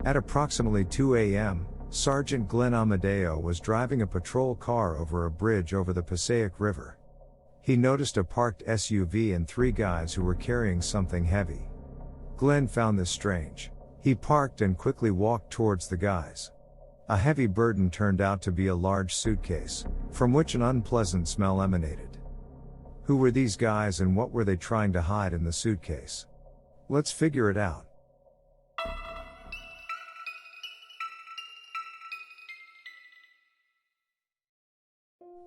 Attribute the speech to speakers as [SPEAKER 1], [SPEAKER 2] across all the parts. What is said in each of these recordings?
[SPEAKER 1] At approximately 2 a.m., Sergeant Glen Amadeo was driving a patrol car over a bridge over the Passaic River. He noticed a parked SUV and 3 guys who were carrying something heavy. Glen found this strange. He parked and quickly walked towards the guys. A heavy burden turned out to be a large suitcase, from which an unpleasant smell emanated. Who were these guys and what were they trying to hide in the suitcase? Let's figure it out.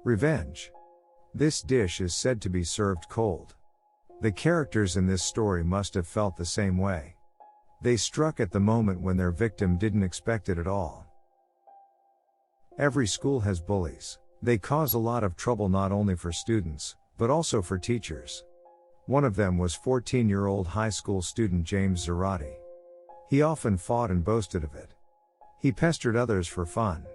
[SPEAKER 1] Revenge. This dish is said to be served cold. The characters in this story must have felt the same way. They struck at the moment when their victim didn't expect it at all. Every school has bullies. They cause a lot of trouble not only for students, but also for teachers. One of them was 14-year-old high school student James Zarate. He often fought and boasted of it. He pestered others for fun.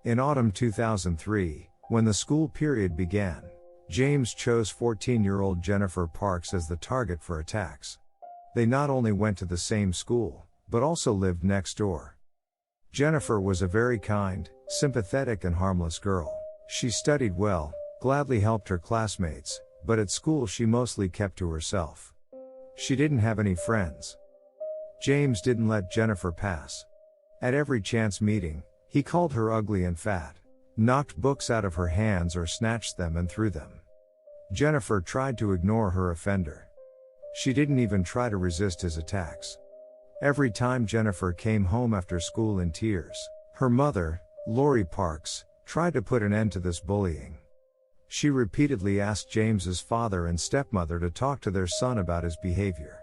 [SPEAKER 1] In autumn 2003, when the school period began, James chose 14-year-old Jennifer Parks as the target for attacks. They not only went to the same school, but also lived next door. Jennifer was a very kind, sympathetic and harmless girl. She studied well, gladly helped her classmates, but at school she mostly kept to herself. She didn't have any friends. James didn't let Jennifer pass. At every chance meeting, he called her ugly and fat, knocked books out of her hands or snatched them and threw them. Jennifer tried to ignore her offender. She didn't even try to resist his attacks. Every time Jennifer came home after school in tears, her mother, Lori Parks, tried to put an end to this bullying. She repeatedly asked James's father and stepmother to talk to their son about his behavior.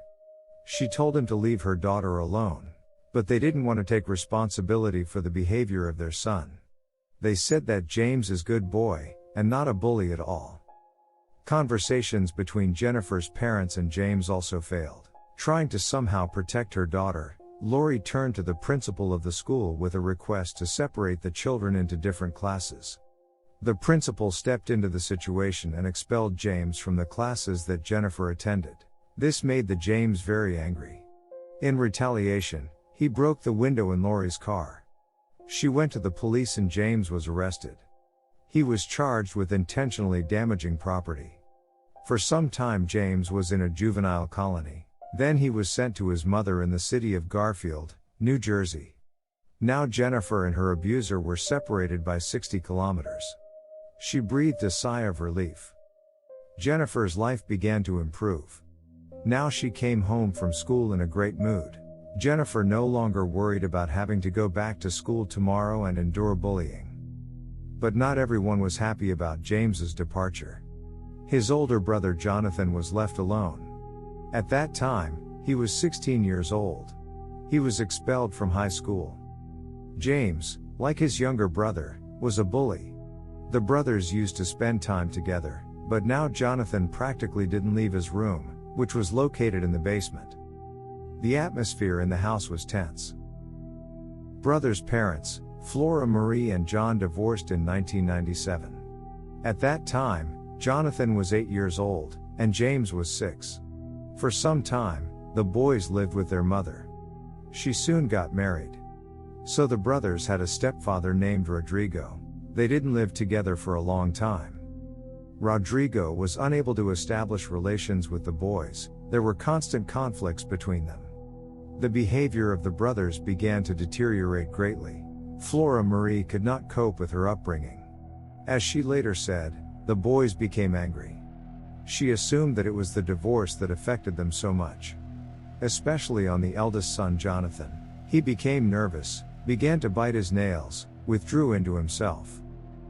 [SPEAKER 1] She told him to leave her daughter alone, but they didn't want to take responsibility for the behavior of their son. They said that James is a good boy, and not a bully at all. Conversations between Jennifer's parents and James also failed. Trying to somehow protect her daughter, Lori turned to the principal of the school with a request to separate the children into different classes. The principal stepped into the situation and expelled James from the classes that Jennifer attended. This made the James very angry. In retaliation, he broke the window in Lori's car. She went to the police and James was arrested. He was charged with intentionally damaging property. For some time James was in a juvenile colony. Then he was sent to his mother in the city of Garfield, New Jersey. Now Jennifer and her abuser were separated by 60 kilometers. She breathed a sigh of relief. Jennifer's life began to improve. Now she came home from school in a great mood. Jennifer no longer worried about having to go back to school tomorrow and endure bullying. But not everyone was happy about James's departure. His older brother Jonathan was left alone. At that time, he was 16 years old. He was expelled from high school. James, like his younger brother, was a bully. The brothers used to spend time together, but now Jonathan practically didn't leave his room, which was located in the basement. The atmosphere in the house was tense. Brothers' parents, Flora Marie and John, divorced in 1997. At that time, Jonathan was 8 years old, and James was 6. For some time, the boys lived with their mother. She soon got married. So the brothers had a stepfather named Rodrigo. They didn't live together for a long time. Rodrigo was unable to establish relations with the boys. There were constant conflicts between them. The behavior of the brothers began to deteriorate greatly. Flora Marie could not cope with her upbringing. As she later said, the boys became angry. She assumed that it was the divorce that affected them so much. Especially on the eldest son Jonathan. He became nervous, began to bite his nails, withdrew into himself.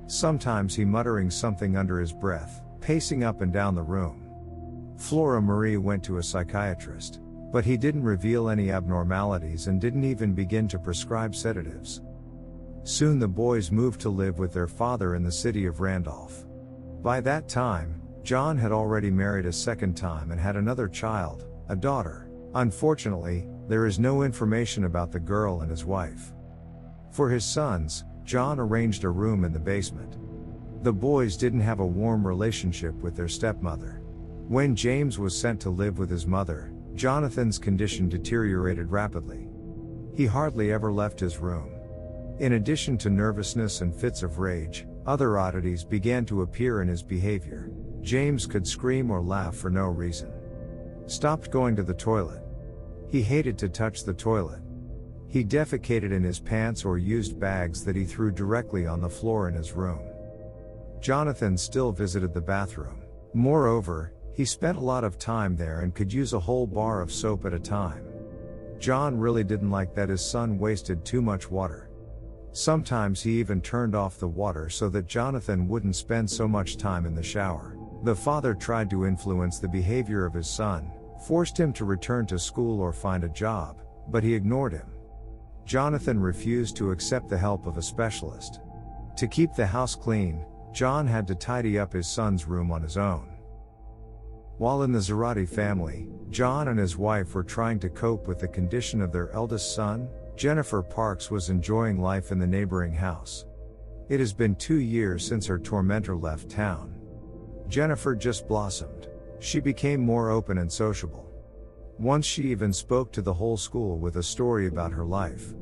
[SPEAKER 1] Sometimes he muttering something under his breath, pacing up and down the room. Flora Marie went to a psychiatrist, but he didn't reveal any abnormalities and didn't even begin to prescribe sedatives. Soon the boys moved to live with their father in the city of Randolph. By that time, John had already married a second time and had another child, a daughter. Unfortunately, there is no information about the girl and his wife. For his sons, John arranged a room in the basement. The boys didn't have a warm relationship with their stepmother. When James was sent to live with his mother, Jonathan's condition deteriorated rapidly. He hardly ever left his room. In addition to nervousness and fits of rage, other oddities began to appear in his behavior. James could scream or laugh for no reason. Stopped going to the toilet. He hated to touch the toilet. He defecated in his pants or used bags that he threw directly on the floor in his room. Jonathan still visited the bathroom. Moreover, he spent a lot of time there and could use a whole bar of soap at a time. John really didn't like that his son wasted too much water. Sometimes he even turned off the water so that Jonathan wouldn't spend so much time in the shower. The father tried to influence the behavior of his son, forced him to return to school or find a job, but he ignored him. Jonathan refused to accept the help of a specialist. To keep the house clean, John had to tidy up his son's room on his own. While in the Zarate family, John and his wife were trying to cope with the condition of their eldest son. Jennifer Parks was enjoying life in the neighboring house. It has been 2 years since her tormentor left town. Jennifer just blossomed. She became more open and sociable. Once she even spoke to the whole school with a story about her life.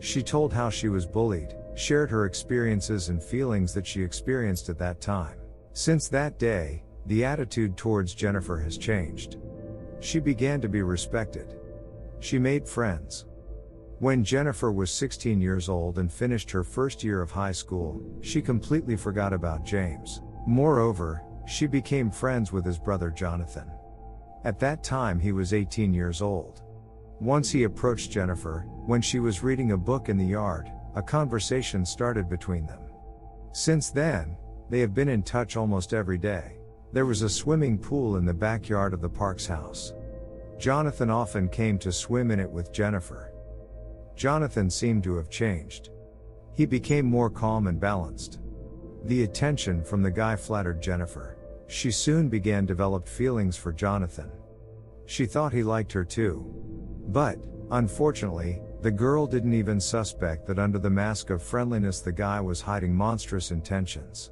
[SPEAKER 1] She told how she was bullied, shared her experiences and feelings that she experienced at that time. Since that day, the attitude towards Jennifer has changed. She began to be respected. She made friends. When Jennifer was 16 years old and finished her first year of high school, she completely forgot about James. Moreover, she became friends with his brother Jonathan. At that time he was 18 years old. Once he approached Jennifer, when she was reading a book in the yard, a conversation started between them. Since then, they have been in touch almost every day. There was a swimming pool in the backyard of the Parks house. Jonathan often came to swim in it with Jennifer. Jonathan seemed to have changed. He became more calm and balanced. The attention from the guy flattered Jennifer. She soon began to develop feelings for Jonathan. She thought he liked her too. But, unfortunately, the girl didn't even suspect that under the mask of friendliness the guy was hiding monstrous intentions.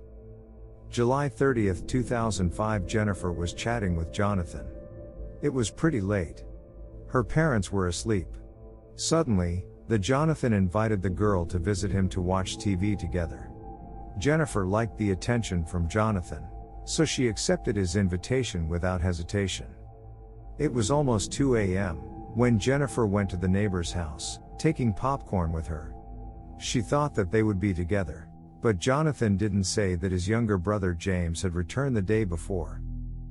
[SPEAKER 1] July 30, 2005. Jennifer was chatting with Jonathan. It was pretty late. Her parents were asleep. Suddenly, Jonathan invited the girl to visit him to watch TV together. Jennifer liked the attention from Jonathan, so she accepted his invitation without hesitation. It was almost 2 a.m. when Jennifer went to the neighbor's house, taking popcorn with her. She thought that they would be together, but Jonathan didn't say that his younger brother James had returned the day before.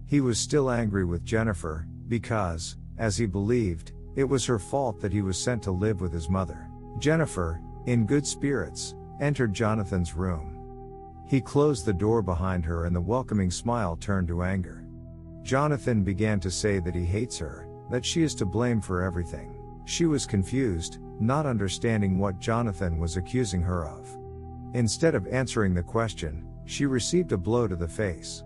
[SPEAKER 1] He was still angry with Jennifer, because, as he believed, it was her fault that he was sent to live with his mother. Jennifer, in good spirits, entered Jonathan's room. He closed the door behind her and the welcoming smile turned to anger. Jonathan began to say that he hates her, that she is to blame for everything. She was confused, not understanding what Jonathan was accusing her of. Instead of answering the question, she received a blow to the face.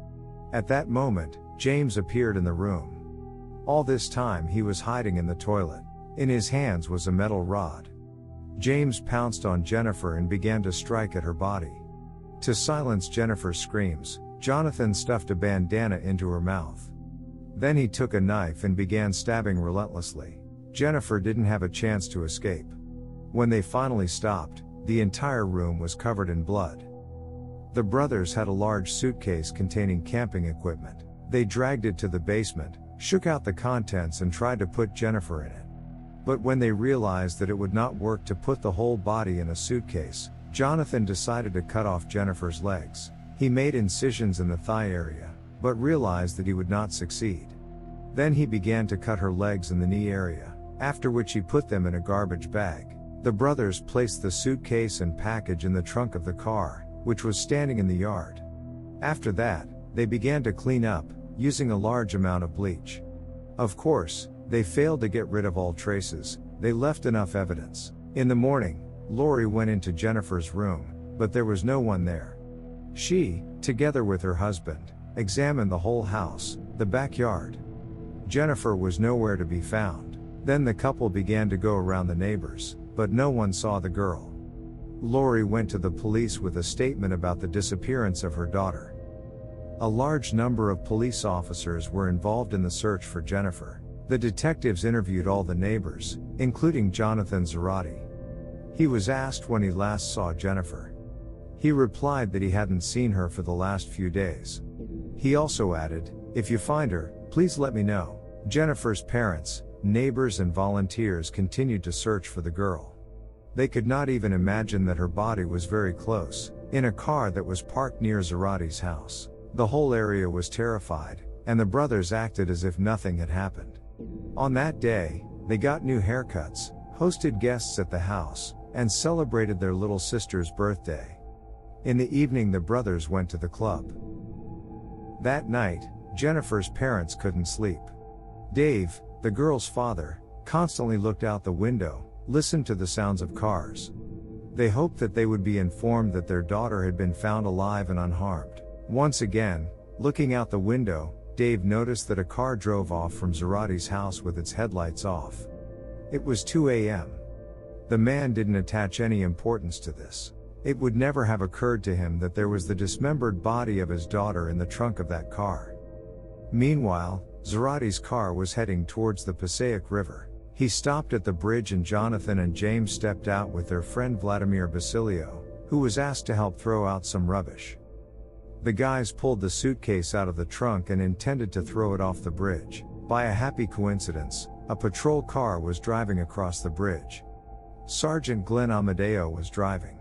[SPEAKER 1] At that moment, James appeared in the room. All this time he was hiding in the toilet. In his hands was a metal rod. James pounced on Jennifer and began to strike at her body. To silence Jennifer's screams, Jonathan stuffed a bandana into her mouth. Then he took a knife and began stabbing relentlessly. Jennifer didn't have a chance to escape. When they finally stopped, the entire room was covered in blood. The brothers had a large suitcase containing camping equipment. They dragged it to the basement, shook out the contents and tried to put Jennifer in it. But when they realized that it would not work to put the whole body in a suitcase, Jonathan decided to cut off Jennifer's legs. He made incisions in the thigh area, but realized that he would not succeed. Then he began to cut her legs in the knee area, after which he put them in a garbage bag. The brothers placed the suitcase and package in the trunk of the car, which was standing in the yard. After that, they began to clean up, using a large amount of bleach. Of course, they failed to get rid of all traces. They left enough evidence. In the morning, Lori went into Jennifer's room, but there was no one there. She, together with her husband, examined the whole house, the backyard. Jennifer was nowhere to be found. Then the couple began to go around the neighbors, but no one saw the girl. Lori went to the police with a statement about the disappearance of her daughter. A large number of police officers were involved in the search for Jennifer. The detectives interviewed all the neighbors, including Jonathan Zarate. He was asked when he last saw Jennifer. He replied that he hadn't seen her for the last few days. He also added, "If you find her, please let me know." Jennifer's parents, neighbors and volunteers continued to search for the girl. They could not even imagine that her body was very close, in a car that was parked near Zarate's house. The whole area was terrified, and the brothers acted as if nothing had happened. On that day, they got new haircuts, hosted guests at the house, and celebrated their little sister's birthday. In the evening, the brothers went to the club. That night, Jennifer's parents couldn't sleep. Dave, the girl's father, constantly looked out the window, listened to the sounds of cars. They hoped that they would be informed that their daughter had been found alive and unharmed. Once again, looking out the window, Dave noticed that a car drove off from Zarate's house with its headlights off. It was 2 a.m. The man didn't attach any importance to this. It would never have occurred to him that there was the dismembered body of his daughter in the trunk of that car. Meanwhile, Zarate's car was heading towards the Passaic River. He stopped at the bridge and Jonathan and James stepped out with their friend Vladimir Basilio, who was asked to help throw out some rubbish. The guys pulled the suitcase out of the trunk and intended to throw it off the bridge. By a happy coincidence, a patrol car was driving across the bridge. Sergeant Glen Amadeo was driving.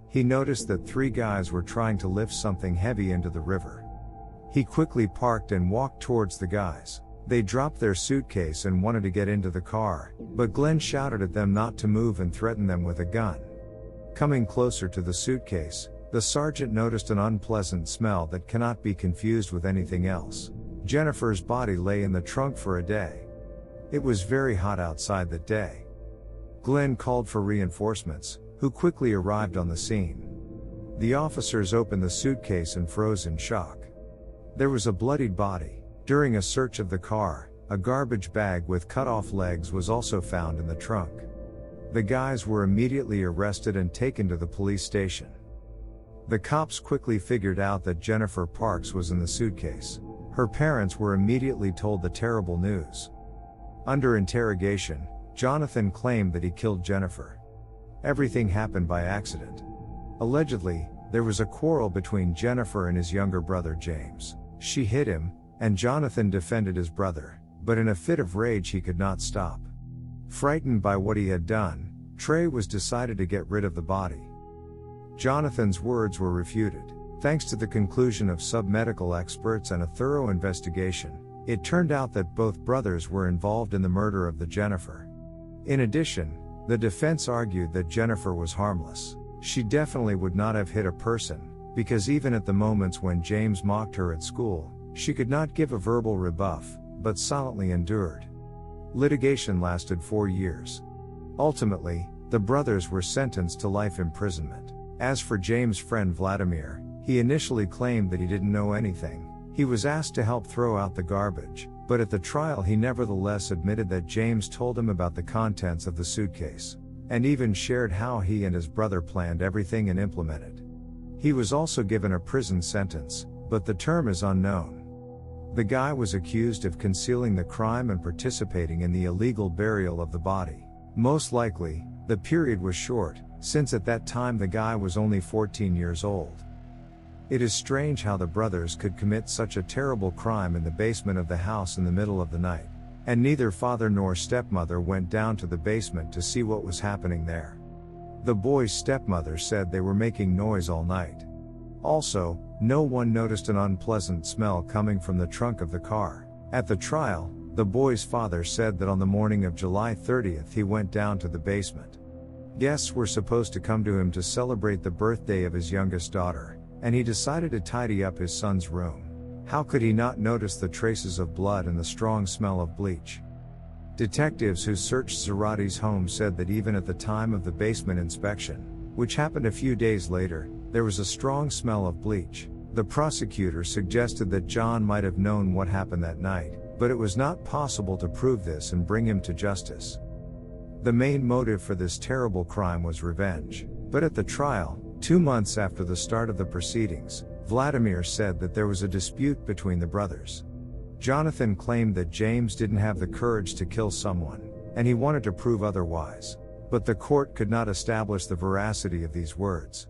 [SPEAKER 1] He noticed that 3 guys were trying to lift something heavy into the river. He quickly parked and walked towards the guys. They dropped their suitcase and wanted to get into the car, but Glen shouted at them not to move and threatened them with a gun. Coming closer to the suitcase, the sergeant noticed an unpleasant smell that cannot be confused with anything else. Jennifer's body lay in the trunk for a day. It was very hot outside that day. Glen called for reinforcements, who quickly arrived on the scene. The officers opened the suitcase and froze in shock. There was a bloodied body. During a search of the car, a garbage bag with cut-off legs was also found in the trunk. The guys were immediately arrested and taken to the police station. The cops quickly figured out that Jennifer Parks was in the suitcase. Her parents were immediately told the terrible news. Under interrogation, Jonathan claimed that he killed Jennifer. Everything happened by accident. Allegedly, there was a quarrel between Jennifer and his younger brother James. She hit him, and Jonathan defended his brother, but in a fit of rage he could not stop. Frightened by what he had done, Trey was decided to get rid of the body. Jonathan's words were refuted. Thanks to the conclusion of sub-medical experts and a thorough investigation, it turned out that both brothers were involved in the murder of the Jennifer. In addition, the defense argued that Jennifer was harmless. She definitely would not have hit a person, because even at the moments when James mocked her at school, she could not give a verbal rebuff, but silently endured. Litigation lasted 4 years. Ultimately, the brothers were sentenced to life imprisonment. As for James' friend Vladimir, he initially claimed that he didn't know anything. He was asked to help throw out the garbage, but at the trial he nevertheless admitted that James told him about the contents of the suitcase, and even shared how he and his brother planned everything and implemented. He was also given a prison sentence, but the term is unknown. The guy was accused of concealing the crime and participating in the illegal burial of the body. Most likely, the period was short, since at that time the guy was only 14 years old. It is strange how the brothers could commit such a terrible crime in the basement of the house in the middle of the night. And neither father nor stepmother went down to the basement to see what was happening there. The boy's stepmother said they were making noise all night. Also, no one noticed an unpleasant smell coming from the trunk of the car. At the trial, the boy's father said that on the morning of July 30th he went down to the basement. Guests were supposed to come to him to celebrate the birthday of his youngest daughter, and he decided to tidy up his son's room. How could he not notice the traces of blood and the strong smell of bleach? Detectives who searched Zarate's home said that even at the time of the basement inspection, which happened a few days later, there was a strong smell of bleach. The prosecutor suggested that John might have known what happened that night, but it was not possible to prove this and bring him to justice. The main motive for this terrible crime was revenge. But at the trial, 2 months after the start of the proceedings, Vladimir said that there was a dispute between the brothers. Jonathan claimed that James didn't have the courage to kill someone, and he wanted to prove otherwise. But the court could not establish the veracity of these words.